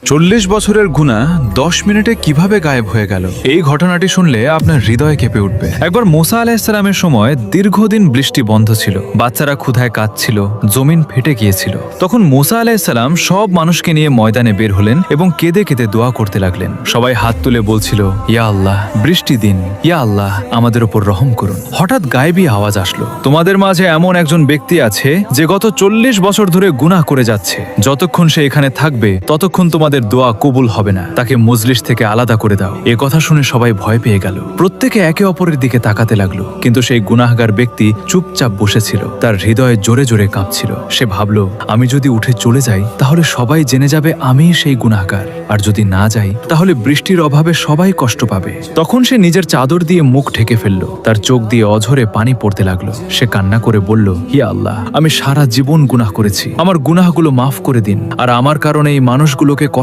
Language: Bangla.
40 বছরের গুনাহ 10 মিনিটে কিভাবে গায়েব হয়ে গেল? এই ঘটনাটি শুনলে আপনার হৃদয় কেঁপে উঠবে। একবার মুসা আলাইহিসসালামের সময় দীর্ঘদিন বৃষ্টি বন্ধ ছিল, বাচ্চারা ক্ষুধায় কাঁদছিল, জমিন ফেটে গিয়েছিল। তখন মুসা আলাইহিসসালাম সব মানুষকে নিয়ে ময়দানে বের হলেন এবং কেঁদে কেঁদে দোয়া করতে লাগলেন। সবাই হাত তুলে বলছিল, ইয়া আল্লাহ, বৃষ্টি দিন, ইয়া আল্লাহ, আমাদের উপর রহম করুন। হঠাৎ গায়েবী আওয়াজ আসলো, তোমাদের মাঝে এমন একজন ব্যক্তি আছে যে গত 40 বছর ধরে গুনাহ করে যাচ্ছে। যতক্ষণ সে এখানে থাকবে ততক্ষণ তোমাদের দোয়া কবুল হবে না, তাকে মজলিস থেকে আলাদা করে দাও। এ কথা শুনে সবাই ভয় পেয়ে গেল। প্রত্যেকে একে অপরের দিকে তাকাতে লাগলো, কিন্তু সেই গুনাহগার ব্যক্তি চুপচাপ বসেছিল। তার হৃদয়ে জোরে জোরে কাঁপছিল। সে ভাবল, আমি যদি উঠে চলে যাই তাহলে সবাই জেনে যাবে আমি সেই গুনাহগার, আর যদি না যাই তাহলে বৃষ্টির অভাবে সবাই কষ্ট পাবে। তখন সে নিজের চাদর দিয়ে মুখ ঢেকে ফেলল। তার চোখ দিয়ে অঝরে পানি পড়তে লাগলো। সে কান্না করে বলল, হে আল্লাহ, আমি সারা জীবন গুনাহ করেছি, আমার গুনাহগুলো মাফ করে দিন, আর আমার কারণে এই মানুষগুলোকে কষ্ট